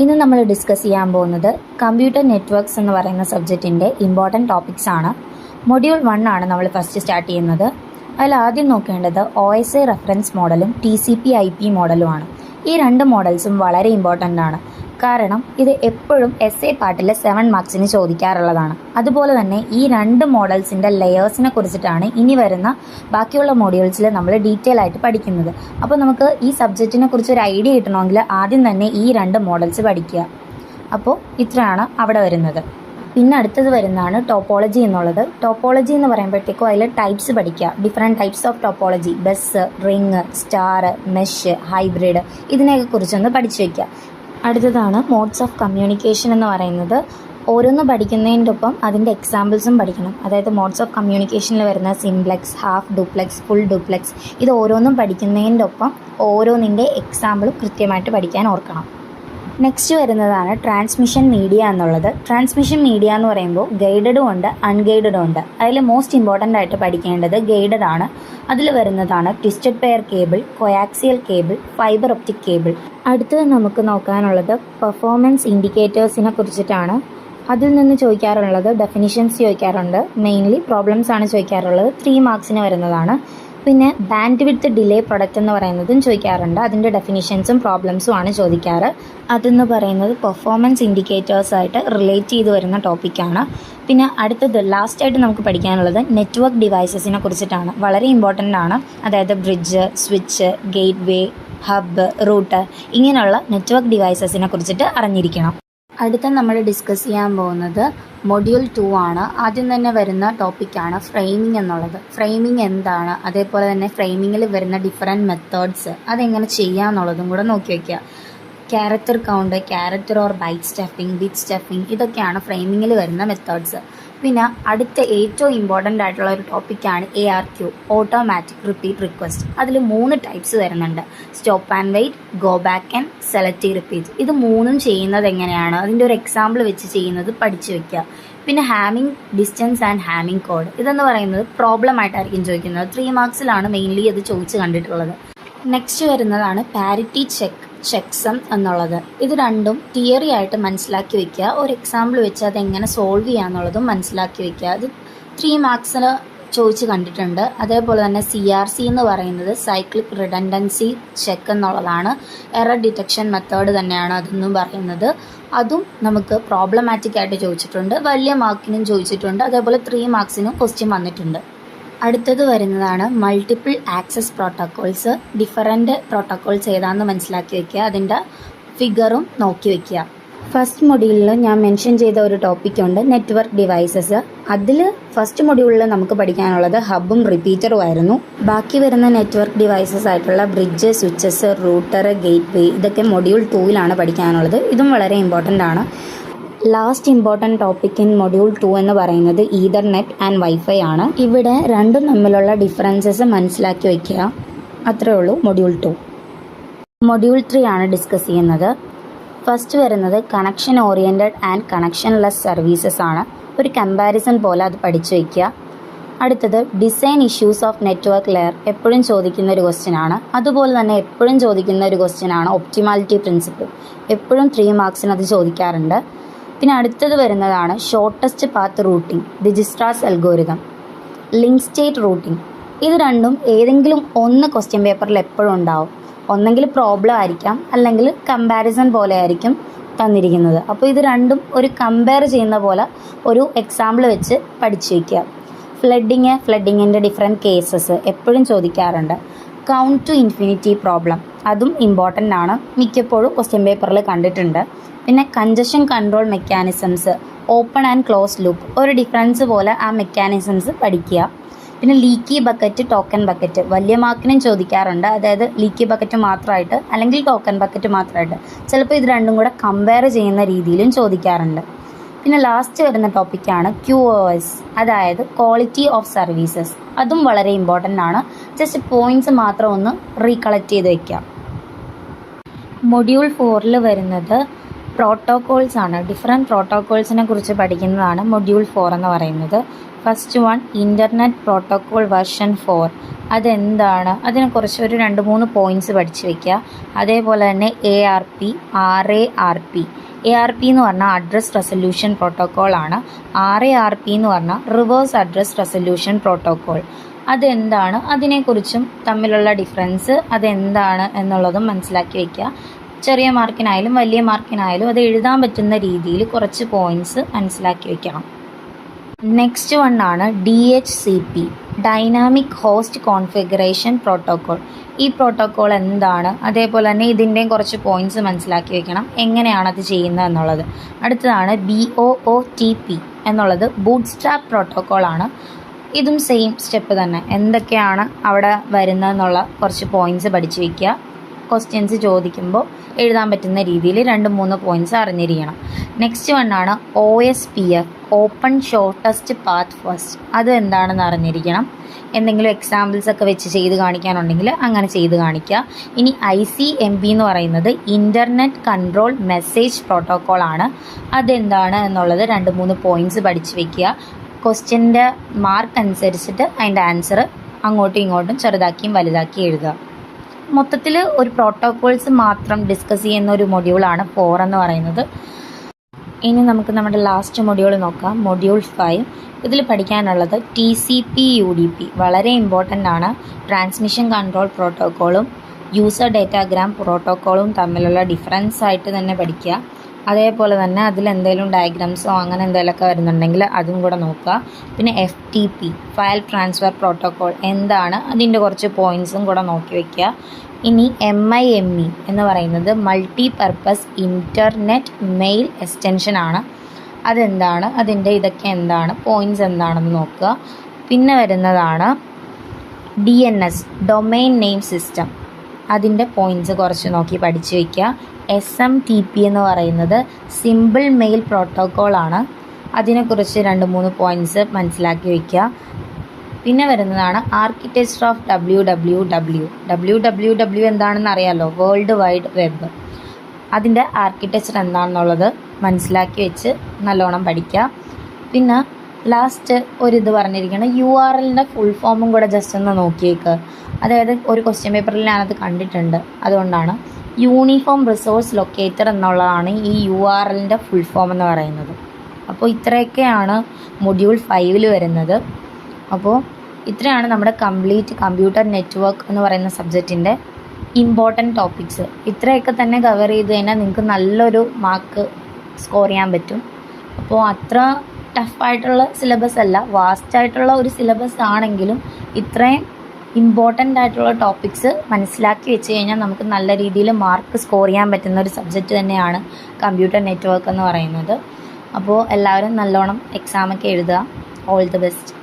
ഇന്ന് നമ്മൾ ഡിസ്കസ് ചെയ്യാൻ പോകുന്നത് കമ്പ്യൂട്ടർ നെറ്റ്വർക്ക്സ് എന്ന് പറയുന്ന സബ്ജക്റ്റിൻ്റെ ഇമ്പോർട്ടൻറ്റ് ടോപ്പിക്സ് ആണ്. മൊഡ്യൂൾ 1 ആണ് നമ്മൾ ഫസ്റ്റ് സ്റ്റാർട്ട് ചെയ്യുന്നത്. അതിൽ ആദ്യം നോക്കേണ്ടത് OSI റെഫറൻസ് മോഡലും TCP/IP മോഡലുമാണ്. ഈ രണ്ട് മോഡൽസും വളരെ ഇമ്പോർട്ടൻ്റ് ആണ്. കാരണം ഇത് എപ്പോഴും SA പാർട്ടിൽ 7 മാർക്സിന് ചോദിക്കാറുള്ളതാണ്. അതുപോലെ തന്നെ ഈ രണ്ട് മോഡൽസിൻ്റെ ലെയേഴ്സിനെ കുറിച്ചിട്ടാണ് ഇനി വരുന്ന ബാക്കിയുള്ള മോഡ്യൂൾസിൽ നമ്മൾ ഡീറ്റെയിൽ ആയിട്ട് പഠിക്കുന്നത്. അപ്പോൾ നമുക്ക് ഈ സബ്ജക്റ്റിനെ കുറിച്ച് ഒരു ഐഡിയ കിട്ടണമെങ്കിൽ ആദ്യം തന്നെ ഈ രണ്ട് മോഡൽസ് പഠിക്കുക. അപ്പോൾ ഇത്രയാണ് അവിടെ വരുന്നത്. പിന്നെ അടുത്തത് വരുന്നതാണ് ടോപ്പോളജി എന്നുള്ളത്. ടോപ്പോളജി എന്ന് പറയുമ്പോഴത്തേക്കും അതിൽ ടൈപ്സ് പഠിക്കുക. Different types of topology, bus, ring, star, mesh, hybrid, ഇതിനെയൊക്കെ കുറിച്ചൊന്ന് പഠിച്ചു വയ്ക്കുക. അടുത്തതാണ് മോഡ്സ് ഓഫ് കമ്മ്യൂണിക്കേഷൻ എന്ന് പറയുന്നത്. ഓരോന്ന് പഠിക്കുന്നതിൻ്റെ ഒപ്പം അതിൻ്റെ എക്സാമ്പിൾസും പഠിക്കണം. അതായത് മോഡ്സ് ഓഫ് കമ്മ്യൂണിക്കേഷനിൽ വരുന്ന simplex, half duplex, full duplex, ഇത് ഓരോന്നും പഠിക്കുന്നതിൻ്റെ ഒപ്പം ഓരോന്നിൻ്റെ എക്സാമ്പിളും കൃത്യമായിട്ട് പഠിക്കാൻ ഓർക്കണം. നെക്സ്റ്റ് വരുന്നതാണ് ട്രാൻസ്മിഷൻ മീഡിയ എന്നുള്ളത്. ട്രാൻസ്മിഷൻ മീഡിയ എന്ന് പറയുമ്പോൾ ഗൈഡഡും ഉണ്ട്, അൺഗൈഡഡും ഉണ്ട്. അതിൽ മോസ്റ്റ് ഇമ്പോർട്ടൻ്റ് ആയിട്ട് പഠിക്കേണ്ടത് ഗൈഡഡ് ആണ്. അതിൽ വരുന്നതാണ് twisted pair cable, coaxial cable, fibre optic cable. അടുത്തത് നമുക്ക് നോക്കാനുള്ളത് പെർഫോമൻസ് ഇൻഡിക്കേറ്റേഴ്സിനെ കുറിച്ചിട്ടാണ്. അതിൽ നിന്ന് ചോദിക്കാറുള്ളത് ഡെഫിനിഷൻസ് ചോദിക്കാറുണ്ട്. മെയിൻലി പ്രോബ്ലംസ് ആണ് ചോദിക്കാറുള്ളത്. 3 മാർക്സിന് വരുന്നതാണ്. പിന്നെ ബാൻഡ് വിഡ്ത്ത് ഡിലേ പ്രൊഡക്റ്റ് എന്ന് പറയുന്നതും ചോദിക്കാറുണ്ട്. അതിൻ്റെ ഡെഫിനിഷൻസും പ്രോബ്ലംസും ആണ് ചോദിക്കാറ്. അതെന്ന് പറയുന്നത് പെർഫോമൻസ് ഇൻഡിക്കേറ്റേഴ്സായിട്ട് റിലേറ്റ് ചെയ്ത് വരുന്ന ടോപ്പിക്കാണ്. പിന്നെ അടുത്തത് ലാസ്റ്റായിട്ട് നമുക്ക് പഠിക്കാനുള്ളത് നെറ്റ്വർക്ക് ഡിവൈസസിനെ കുറിച്ചിട്ടാണ്. വളരെ ഇമ്പോർട്ടൻ്റ് ആണ്. അതായത് bridge, switch, gateway, hub, router, ഇങ്ങനെയുള്ള നെറ്റ്വർക്ക് ഡിവൈസസിനെ കുറിച്ചിട്ട് അറിഞ്ഞിരിക്കണം. അടുത്ത നമ്മൾ ഡിസ്കസ് ചെയ്യാൻ പോകുന്നത് മൊഡ്യൂൾ 2 ആണ്. ആദ്യം തന്നെ വരുന്ന ടോപ്പിക്കാണ് ഫ്രെയിമിംഗ് എന്നുള്ളത്. ഫ്രെയിമിംഗ് എന്താണ്, അതേപോലെ തന്നെ ഫ്രെയിമിങ്ങിൽ വരുന്ന ഡിഫറെൻറ്റ് മെത്തേഡ്സ്, അതെങ്ങനെ ചെയ്യാമെന്നുള്ളതും കൂടെ നോക്കി വയ്ക്കുക. Character count, character or byte stuffing, bit stuffing, ഇതൊക്കെയാണ് ഫ്രെയിമിങ്ങിൽ വരുന്ന മെത്തേഡ്സ്. പിന്നെ അടുത്ത ഏറ്റവും ഇമ്പോർട്ടൻ്റ് ആയിട്ടുള്ള ഒരു ടോപ്പിക്കാണ് ARQ, ഓട്ടോമാറ്റിക് റിപ്പീറ്റ് റിക്വസ്റ്റ്. അതിൽ 3 ടൈപ്സ് വരുന്നുണ്ട്. Stop and wait, go back and selective repeat. ഇത് 3ഉം ചെയ്യുന്നത് എങ്ങനെയാണ്, അതിൻ്റെ ഒരു എക്സാമ്പിൾ വെച്ച് ചെയ്യുന്നത് പഠിച്ചു വയ്ക്കുക. പിന്നെ Hamming distance and Hamming code, ഇതെന്ന് പറയുന്നത് പ്രോബ്ലം ആയിട്ടായിരിക്കും ചോദിക്കുന്നത്. 3 മാർക്സിലാണ് മെയിൻലി അത് ചോദിച്ച് കണ്ടിട്ടുള്ളത്. നെക്സ്റ്റ് വരുന്നതാണ് പാരിറ്റി ചെക്സം എന്നുള്ളത്. ഇത് രണ്ടും തിയറി ആയിട്ട് മനസ്സിലാക്കി വയ്ക്കുക. ഒരു എക്സാമ്പിൾ വെച്ച് അതെങ്ങനെ സോൾവ് ചെയ്യുക എന്നുള്ളതും മനസ്സിലാക്കി വയ്ക്കുക. അത് 3 മാർക്സിന് ചോദിച്ച് കണ്ടിട്ടുണ്ട്. അതേപോലെ തന്നെ CRC എന്ന് പറയുന്നത് സൈക്ലിക് റിഡൻഡൻസി ചെക്ക് എന്നുള്ളതാണ്. എറർ ഡിറ്റക്ഷൻ മെത്തേഡ് തന്നെയാണ് അതെന്നും പറയുന്നത്. അതും നമുക്ക് പ്രോബ്ലമാറ്റിക് ആയിട്ട് ചോദിച്ചിട്ടുണ്ട്. വലിയ മാർക്കിനും ചോദിച്ചിട്ടുണ്ട്. അതേപോലെ 3 മാർക്സിനും ക്വസ്റ്റ്യൻ വന്നിട്ടുണ്ട്. അടുത്തത് വരുന്നതാണ് multiple access protocols. Different protocols ഏതാണെന്ന് മനസ്സിലാക്കി വയ്ക്കുക. അതിൻ്റെ ഫിഗറും നോക്കി വയ്ക്കുക. ഫസ്റ്റ് മൊഡ്യൂളിൽ ഞാൻ മെൻഷൻ ചെയ്ത ഒരു ടോപ്പിക്കുണ്ട്, നെറ്റ്വർക്ക് ഡിവൈസസ്. അതിൽ ഫസ്റ്റ് മൊഡ്യൂളിൽ നമുക്ക് പഠിക്കാനുള്ളത് ഹബ്ബും റിപ്പീറ്ററും ആയിരുന്നു. ബാക്കി വരുന്ന നെറ്റ്വർക്ക് ഡിവൈസസ് ആയിട്ടുള്ള ബ്രിഡ്ജ്, സ്വിച്ചസ്, റൂട്ടർ, ഗേറ്റ്വേ, ഇതൊക്കെ മൊഡ്യൂൾ 2 പഠിക്കാനുള്ളത്. ഇതും വളരെ ഇമ്പോർട്ടൻ്റ് ആണ്. Last important topic in module 2 എന്ന് പറയുന്നത് ഈതർനെറ്റ് ആൻഡ് വൈഫൈ ആണ്. ഇവിടെ രണ്ടും തമ്മിലുള്ള ഡിഫറൻസസ് മനസ്സിലാക്കി വയ്ക്കുക. അത്രേ ഉള്ളൂ മൊഡ്യൂൾ 2. മൊഡ്യൂൾ 3 ആണ് ഡിസ്കസ് ചെയ്യുന്നത്. ഫസ്റ്റ് വരുന്നത് connection oriented and connectionless services ആണ്. ഒരു കമ്പാരിസൺ പോലെ അത് പഠിച്ചു വയ്ക്കുക. അടുത്തത് design issues of network layer, എപ്പോഴും ചോദിക്കുന്ന ഒരു ക്വസ്റ്റ്യൻ ആണ്. അതുപോലെ തന്നെ എപ്പോഴും ചോദിക്കുന്ന ഒരു ക്വസ്റ്റ്യൻ ആണ് ഒപ്റ്റിമാലിറ്റി പ്രിൻസിപ്പിൾ. എപ്പോഴും 3 മാർക്സിന് അത് ചോദിക്കാറുണ്ട്. പിന്നെ അടുത്തത് വരുന്നതാണ് shortest path routing, Dijkstra's algorithm, link state routing. ഇത് രണ്ടും ഏതെങ്കിലും ഒന്ന് ക്വസ്റ്റ്യൻ പേപ്പറിൽ എപ്പോഴും ഉണ്ടാവും. ഒന്നെങ്കിൽ പ്രോബ്ലം ആയിരിക്കാം, അല്ലെങ്കിൽ കമ്പാരിസൺ പോലെ ആയിരിക്കും തന്നിരിക്കുന്നത്. അപ്പോൾ ഇത് രണ്ടും ഒരു കമ്പയർ ചെയ്യുന്ന പോലെ ഒരു എക്സാമ്പിൾ വെച്ച് പഠിച്ചു വയ്ക്കുക. ഫ്ലഡിങ്ങിൻ്റെ ഡിഫറെൻറ്റ് കേസസ് എപ്പോഴും ചോദിക്കാറുണ്ട്. കൗണ്ട് ടു ഇൻഫിനിറ്റി പ്രോബ്ലം, അതും ഇമ്പോർട്ടൻ്റ് ആണ്, മിക്കപ്പോഴും ക്വസ്റ്റ്യൻ പേപ്പറിൽ കണ്ടിട്ടുണ്ട്. പിന്നെ congestion control mechanisms, open and close loop, ഒരു ഡിഫറൻസ് പോലെ ആ മെക്കാനിസംസ് പഠിക്കുക. പിന്നെ ലീക്കി ബക്കറ്റ്, ടോക്കൺ ബക്കറ്റ്, വലിയ മാർക്കിനും ചോദിക്കാറുണ്ട്. അതായത് ലീക്കി ബക്കറ്റ് മാത്രമായിട്ട് അല്ലെങ്കിൽ ടോക്കൺ ബക്കറ്റ് മാത്രമായിട്ട്. ചിലപ്പോൾ ഇത് രണ്ടും കൂടെ കമ്പയർ ചെയ്യുന്ന രീതിയിലും ചോദിക്കാറുണ്ട്. പിന്നെ ലാസ്റ്റ് വരുന്ന ടോപ്പിക്കാണ് QoS, അതായത് ക്വാളിറ്റി ഓഫ് സർവീസസ്. അതും വളരെ ഇമ്പോർട്ടൻ്റ് ആണ്. ജസ്റ്റ് പോയിൻറ്റ്സ് മാത്രം ഒന്ന് റീകളക്ട് ചെയ്ത് വയ്ക്കാം. മൊഡ്യൂൾ 4 വരുന്നത് പ്രോട്ടോകോൾസ് ആണ്. ഡിഫറെൻറ്റ് പ്രോട്ടോകോൾസിനെ കുറിച്ച് പഠിക്കുന്നതാണ് മൊഡ്യൂൾ 4 എന്ന് പറയുന്നത്. First one internet protocol version 4. അതെന്താണ്, അതിനെക്കുറിച്ച് ഒരു 2-3 പോയിൻറ്റ്സ് പഠിച്ചു വയ്ക്കുക. അതേപോലെ തന്നെ ARP, RARP. ARP എന്ന് പറഞ്ഞാൽ അഡ്രസ് റെസൊല്യൂഷൻ പ്രോട്ടോകോൾ ആണ്. RARP എന്ന് പറഞ്ഞാൽ റിവേഴ്സ് അഡ്രസ് റെസൊല്യൂഷൻ പ്രോട്ടോകോൾ. അതെന്താണ്, അതിനെക്കുറിച്ചും തമ്മിലുള്ള ഡിഫറൻസ് അതെന്താണ് എന്നുള്ളതും മനസ്സിലാക്കി വയ്ക്കുക. ചെറിയ മാർക്കിനായാലും വലിയ മാർക്കിനായാലും അത് എഴുതാൻ പറ്റുന്ന രീതിയിൽ കുറച്ച് പോയിൻറ്റ്സ് മനസ്സിലാക്കി വയ്ക്കണം. നെക്സ്റ്റ് വൺ ആണ് DHCP, dynamic host configuration protocol. ഈ പ്രോട്ടോകോൾ എന്താണ്, അതേപോലെ തന്നെ ഇതിൻ്റെയും കുറച്ച് പോയിൻറ്റ്സ് മനസ്സിലാക്കി വയ്ക്കണം, എങ്ങനെയാണ് അത് ചെയ്യുന്നത് എന്നുള്ളത്. അടുത്തതാണ് BOOTP എന്നുള്ളത് ബൂട്ട്സ്ട്രാപ്പ് പ്രോട്ടോകോളാണ്. ഇതും സെയിം സ്റ്റെപ്പ് തന്നെ, എന്തൊക്കെയാണ് അവിടെ വരുന്നതെന്നുള്ള കുറച്ച് പോയിൻറ്റ്സ് പഠിച്ചു വയ്ക്കുക. ക്വസ്റ്റ്യൻസ് ചോദിക്കുമ്പോൾ എഴുതാൻ പറ്റുന്ന രീതിയിൽ 2-3 പോയിൻറ്റ്സ് അറിഞ്ഞിരിക്കണം. നെക്സ്റ്റ് വണ്ണാണ് OSPF, open shortest path first. അത് എന്താണെന്ന് അറിഞ്ഞിരിക്കണം. എന്തെങ്കിലും എക്സാമ്പിൾസ് ഒക്കെ വെച്ച് ചെയ്ത് കാണിക്കാനുണ്ടെങ്കിൽ അങ്ങനെ ചെയ്ത് കാണിക്കുക. ഇനി ICMP എന്ന് പറയുന്നത് ഇൻ്റർനെറ്റ് കൺട്രോൾ മെസ്സേജ് പ്രോട്ടോകോൾ ആണ്. അതെന്താണ് എന്നുള്ളത് 2-3 പോയിൻറ്റ്സ് പഠിച്ച് വയ്ക്കുക. ക്വസ്റ്റ്യൻ്റെ മാർക്ക് അനുസരിച്ചിട്ട് അതിൻ്റെ ആൻസർ അങ്ങോട്ടും ഇങ്ങോട്ടും ചെറുതാക്കിയും വലുതാക്കി എഴുതുക. മൊത്തത്തിൽ ഒരു പ്രോട്ടോകോൾസ് മാത്രം ഡിസ്കസ് ചെയ്യുന്ന ഒരു മൊഡ്യൂളാണ് 4 എന്ന് പറയുന്നത്. ഇനി നമുക്ക് നമ്മുടെ ലാസ്റ്റ് മൊഡ്യൂൾ നോക്കാം, മൊഡ്യൂൾ 5. ഇതിൽ പഠിക്കാനുള്ളത് TCP/UDP വളരെ ഇമ്പോർട്ടൻ്റ് ആണ്. ട്രാൻസ്മിഷൻ കൺട്രോൾ പ്രോട്ടോക്കോളും യൂസർ ഡേറ്റാഗ്രാം പ്രോട്ടോക്കോളും തമ്മിലുള്ള ഡിഫറൻസ് ആയിട്ട് തന്നെ പഠിക്കുക. അതേപോലെ തന്നെ അതിലെന്തെങ്കിലും ഡയഗ്രാംസോ അങ്ങനെ എന്തെങ്കിലുമൊക്കെ വരുന്നുണ്ടെങ്കിൽ അതും കൂടെ നോക്കുക. പിന്നെ FTP, ഫയൽ ട്രാൻസ്ഫർ പ്രോട്ടോക്കോൾ എന്താണ്, അതിൻ്റെ കുറച്ച് പോയിൻറ്റ്സും കൂടെ നോക്കി വയ്ക്കുക. ഇനി MIME എന്ന് പറയുന്നത് multi purpose internet mail extension ആണ്. അതെന്താണ്, അതിൻ്റെ ഇതൊക്കെ എന്താണ്, പോയിൻറ്റ്സ് എന്താണെന്ന് നോക്കുക. പിന്നെ വരുന്നതാണ് DNS, ഡൊമെയിൻ നെയിം സിസ്റ്റം. അതിൻ്റെ പോയിൻറ്റ്സ് കുറച്ച് നോക്കി പഠിച്ചു വയ്ക്കുക. SMTP എന്ന് പറയുന്നത് സിമ്പിൾ മെയിൽ പ്രോട്ടോക്കോൾ ആണ്. അതിനെക്കുറിച്ച് 2-3 പോയിൻറ്റ്സ് മനസ്സിലാക്കി വയ്ക്കുക. പിന്നെ വരുന്നതാണ് ആർക്കിടെക്ചർ ഓഫ് WWW എന്താണെന്ന് അറിയാമല്ലോ, വേൾഡ് വൈഡ് വെബ്. അതിൻ്റെ ആർക്കിടെക്ചർ എന്താണെന്നുള്ളത് മനസ്സിലാക്കി വെച്ച് നല്ലോണം പഠിക്കുക. പിന്നെ ലാസ്റ്റ് ഒരിത് പറഞ്ഞിരിക്കണം, URLൻ്റെ ഫുൾ ഫോമും കൂടെ ജസ്റ്റ് ഒന്ന് നോക്കിയേക്ക്. അതായത് ഒരു ക്വസ്റ്റ്യൻ പേപ്പറിൽ ഞാനത് കണ്ടിട്ടുണ്ട്, അതുകൊണ്ടാണ്. യൂണിഫോം റിസോഴ്സ് ലൊക്കേറ്റർ എന്നുള്ളതാണ് ഈ URLൻ്റെ ഫുൾ ഫോം എന്ന് പറയുന്നത്. അപ്പോൾ ഇത്രയൊക്കെയാണ് മൊഡ്യൂൾ 5 വരുന്നത്. അപ്പോൾ ഇത്രയാണ് നമ്മുടെ കംപ്ലീറ്റ് കമ്പ്യൂട്ടർ നെറ്റ്വർക്ക് എന്ന് പറയുന്ന സബ്ജക്റ്റിൻ്റെ ഇമ്പോർട്ടൻറ്റ് ടോപ്പിക്സ്. ഇത്രയൊക്കെ തന്നെ കവർ ചെയ്ത് കഴിഞ്ഞാൽ നിങ്ങൾക്ക് നല്ലൊരു മാർക്ക് സ്കോർ ചെയ്യാൻ പറ്റും. അപ്പോൾ അത്ര ടഫായിട്ടുള്ള സിലബസ് അല്ല, വാസ്റ്റായിട്ടുള്ള ഒരു സിലബസ് ആണെങ്കിലും ഇത്രയും ഇമ്പോർട്ടൻ്റ് ആയിട്ടുള്ള ടോപ്പിക്സ് മനസ്സിലാക്കി വെച്ച് കഴിഞ്ഞാൽ നമുക്ക് നല്ല രീതിയിൽ മാർക്ക് സ്കോർ ചെയ്യാൻ പറ്റുന്ന ഒരു സബ്ജക്റ്റ് തന്നെയാണ് കമ്പ്യൂട്ടർ നെറ്റ്വർക്ക് എന്ന് പറയുന്നത്. അപ്പോൾ എല്ലാവരും നല്ലോണം എക്സാമൊക്കെ എഴുതുക. All the best.